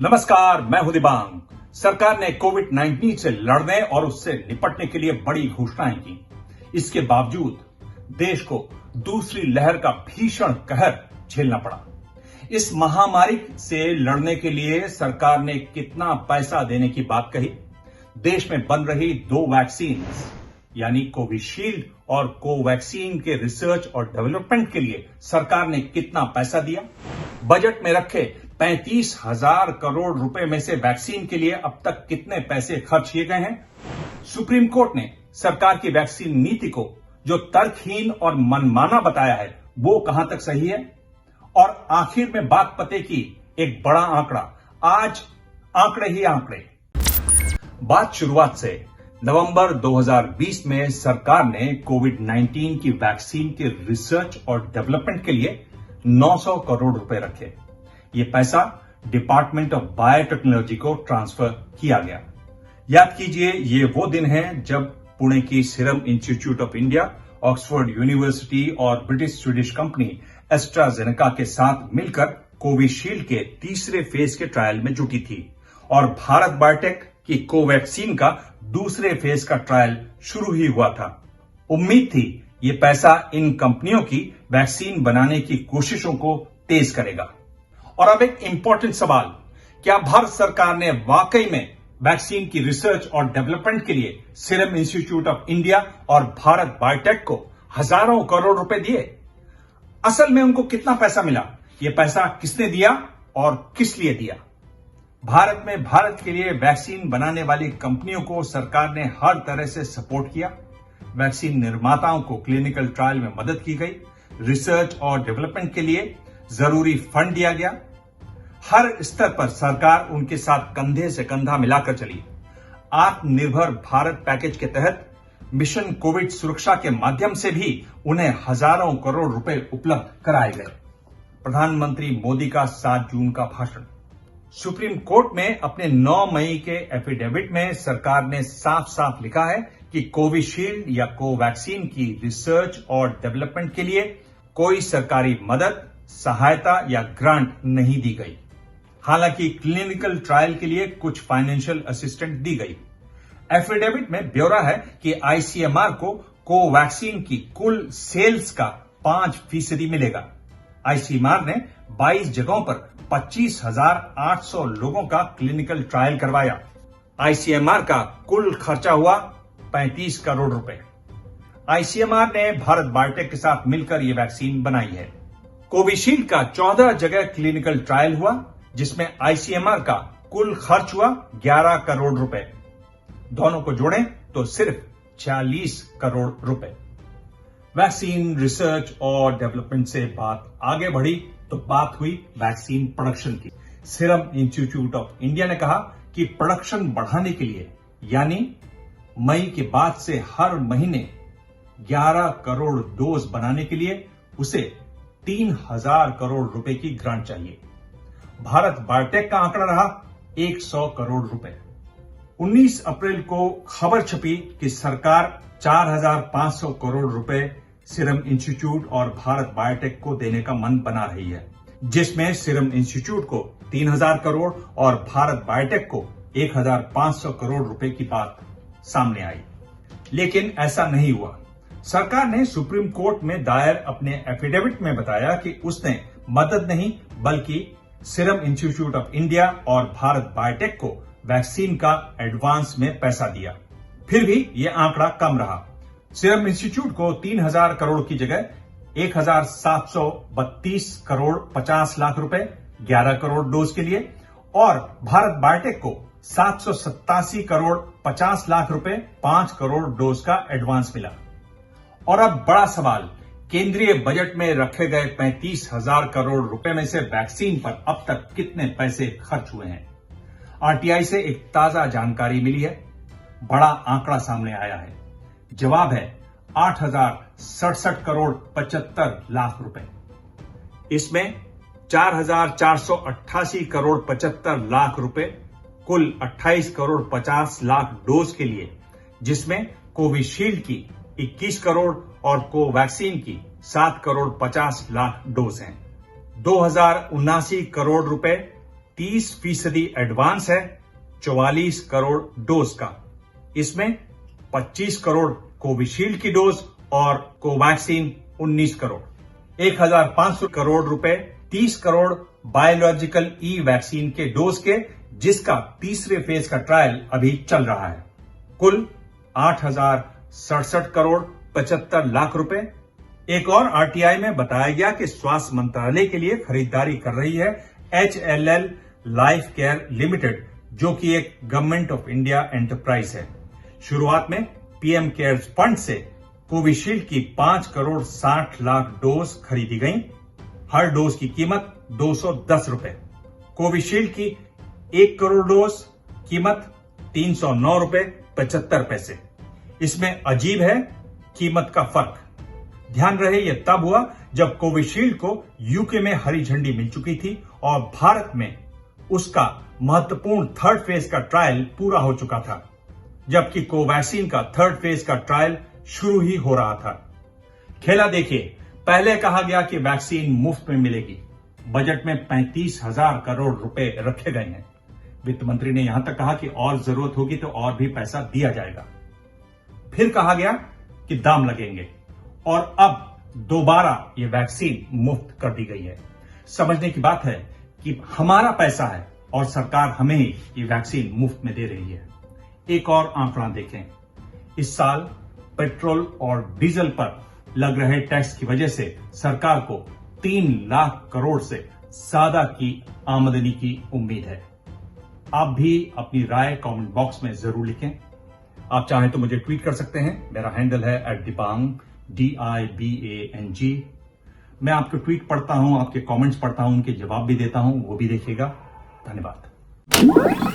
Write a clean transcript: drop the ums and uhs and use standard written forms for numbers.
नमस्कार, मैं हूं दिबांग। सरकार ने कोविड-19 से लड़ने और उससे निपटने के लिए बड़ी घोषणाएं की। इसके बावजूद देश को दूसरी लहर का भीषण कहर झेलना पड़ा। इस महामारी से लड़ने के लिए सरकार ने कितना पैसा देने की बात कही, देश में बन रही 2 वैक्सीन यानी कोविशील्ड और कोवैक्सीन के रिसर्च और डेवलपमेंट के लिए सरकार ने कितना पैसा दिया, बजट में रखे 35,000 करोड़ रुपए में से वैक्सीन के लिए अब तक कितने पैसे खर्च किए गए हैं। सुप्रीम कोर्ट ने सरकार की वैक्सीन नीति को जो तर्कहीन और मनमाना बताया है, वो कहां तक सही है। और आखिर में बात पते की एक बड़ा आंकड़ा, आज आंकड़े ही आंकड़े। बात शुरुआत से। नवंबर 2020 में सरकार ने कोविड-19 की वैक्सीन के रिसर्च और डेवलपमेंट के लिए 900 करोड़ रुपए रखे। ये पैसा डिपार्टमेंट ऑफ बायोटेक्नोलॉजी को ट्रांसफर किया गया। याद कीजिए, ये वो दिन है जब पुणे की serum institute of India, Oxford university और ब्रिटिश स्वीडिश कंपनी एस्ट्राजेनेका के साथ मिलकर कोविशील्ड के तीसरे फेज के ट्रायल में जुटी थी और भारत बायोटेक की कोवैक्सीन का दूसरे फेज का ट्रायल शुरू ही हुआ था। उम्मीद थी ये पैसा इन कंपनियों की वैक्सीन बनाने की कोशिशों को तेज करेगा। और अब एक इंपॉर्टेंट सवाल, क्या भारत सरकार ने वाकई में वैक्सीन की रिसर्च और डेवलपमेंट के लिए सीरम इंस्टीट्यूट ऑफ इंडिया और भारत बायोटेक को हजारों करोड़ रुपए दिए? असल में उनको कितना पैसा मिला, ये पैसा किसने दिया और किस लिए दिया? भारत में भारत के लिए वैक्सीन बनाने वाली कंपनियों को सरकार ने हर तरह से सपोर्ट किया। वैक्सीन निर्माताओं को क्लिनिकल ट्रायल में मदद की गई। रिसर्च और डेवलपमेंट के लिए जरूरी फंड दिया गया। हर स्तर पर सरकार उनके साथ कंधे से कंधा मिलाकर चली। आत्मनिर्भर भारत पैकेज के तहत मिशन कोविड सुरक्षा के माध्यम से भी उन्हें हजारों करोड़ रुपए उपलब्ध कराए गए। प्रधानमंत्री मोदी का 7 जून का भाषण। सुप्रीम कोर्ट में अपने 9 मई के एफिडेविट में सरकार ने साफ साफ लिखा है कि कोविशील्ड या कोवैक्सीन की रिसर्च और डेवलपमेंट के लिए कोई सरकारी मदद, सहायता या ग्रांट नहीं दी गई। हालांकि क्लिनिकल ट्रायल के लिए कुछ फाइनेंशियल असिस्टेंट दी गई। एफिडेविट में ब्यौरा है कि आईसीएमआर को कोवैक्सीन की कुल सेल्स का 5% मिलेगा। आईसीएमआर ने 22 जगहों पर 25,800 लोगों का क्लिनिकल ट्रायल करवाया। आईसीएमआर का कुल खर्चा हुआ 35 करोड़ रुपए। आईसीएमआर ने भारत बायोटेक के साथ मिलकर यह वैक्सीन बनाई है। कोविशील्ड का 14 जगह क्लिनिकल ट्रायल हुआ, जिसमें आईसीएमआर का कुल खर्च हुआ 11 करोड़ रुपए। दोनों को जोड़ें तो सिर्फ 46 करोड़ रुपए। वैक्सीन रिसर्च और डेवलपमेंट से बात आगे बढ़ी तो बात हुई वैक्सीन प्रोडक्शन की। सीरम इंस्टीट्यूट ऑफ इंडिया ने कहा कि प्रोडक्शन बढ़ाने के लिए, यानी मई के बाद से हर महीने 11 करोड़ डोज बनाने के लिए उसे 3,000 करोड़ रुपए की ग्रांट चाहिए। भारत बायोटेक का आंकड़ा रहा 100 करोड़ रुपए। 19 अप्रैल को खबर छपी कि सरकार 4,500 करोड़ रुपए सीरम इंस्टीट्यूट और भारत बायोटेक को देने का मन बना रही है, जिसमें सीरम इंस्टीट्यूट को 3,000 करोड़ और भारत बायोटेक को 1,500 करोड़ रुपए की बात सामने आई। लेकिन ऐसा नहीं हुआ। सरकार ने सुप्रीम कोर्ट में दायर अपने एफिडेविट में बताया कि उसने मदद नहीं बल्कि सीरम इंस्टीट्यूट ऑफ इंडिया और भारत बायोटेक को वैक्सीन का एडवांस में पैसा दिया। फिर भी यह आंकड़ा कम रहा। सीरम इंस्टीट्यूट को 3,000 करोड़ की जगह 1,732 करोड़ 50 लाख रुपए 11 करोड़ डोज के लिए और भारत बायोटेक को 787 करोड़ 50 लाख रुपए 5 करोड़ डोज का एडवांस मिला। और अब बड़ा सवाल, केंद्रीय बजट में रखे गए 35,000 करोड़ रुपए में से वैक्सीन पर अब तक कितने पैसे खर्च हुए हैं? आरटीआई से एक ताजा जानकारी मिली है। बड़ा आंकड़ा सामने आया है। जवाब है 8,067 करोड़ 75 लाख रुपए। इसमें 4,488 करोड़ 75 लाख रुपए कुल 28 करोड़ 50 लाख डोज के लिए, जिसमें कोविशील्ड की 21 करोड़ और कोवैक्सीन की 7 करोड़ 50 लाख डोज हैं। 2,079 करोड़ रुपए 30% एडवांस है 44 करोड़ डोज का। इसमें 25 करोड़ कोविशील्ड की डोज और कोवैक्सीन 19 करोड़, 1500 करोड़ रुपए 30 करोड़ बायोलॉजिकल ई वैक्सीन के डोज के, जिसका तीसरे फेज का ट्रायल अभी चल रहा है। कुल 8,067 करोड़ 75 लाख रुपए। एक और आरटीआई में बताया गया कि स्वास्थ्य मंत्रालय के लिए खरीदारी कर रही है HLL लाइफ केयर लिमिटेड, जो कि एक गवर्नमेंट ऑफ इंडिया एंटरप्राइज है। शुरुआत में पीएम केयर्स फंड से कोविशील्ड की 5 करोड़ 60 लाख डोज खरीदी गई। हर डोज की कीमत 210 रुपए। कोविशील्ड की 1 करोड़ डोज कीमत 309 रुपए 75 पैसे। इसमें अजीब है कीमत का फर्क। ध्यान रहे यह तब हुआ जब कोविशील्ड को यूके में हरी झंडी मिल चुकी थी और भारत में उसका महत्वपूर्ण थर्ड फेज का ट्रायल पूरा हो चुका था, जबकि कोवैक्सीन का थर्ड फेज का ट्रायल शुरू ही हो रहा था। खेला देखिए, पहले कहा गया कि वैक्सीन मुफ्त में मिलेगी। बजट में 35,000 करोड़ रुपए रखे गए हैं। वित्त मंत्री ने यहां तक कहा कि और जरूरत होगी तो और भी पैसा दिया जाएगा। फिर कहा गया कि दाम लगेंगे और अब दोबारा ये वैक्सीन मुफ्त कर दी गई है। समझने की बात है कि हमारा पैसा है और सरकार हमें ही ये वैक्सीन मुफ्त में दे रही है। एक और आंकड़ा देखें, इस साल पेट्रोल और डीजल पर लग रहे टैक्स की वजह से सरकार को 3 लाख करोड़ से ज्यादा की आमदनी की उम्मीद है। आप भी अपनी राय कमेंट बॉक्स में जरूर लिखें। आप चाहें तो मुझे ट्वीट कर सकते हैं। मेरा हैंडल है @दिबांग DIBANG। मैं आपके ट्वीट पढ़ता हूं, आपके कमेंट्स पढ़ता हूं, उनके जवाब भी देता हूं, वो भी देखिएगा। धन्यवाद।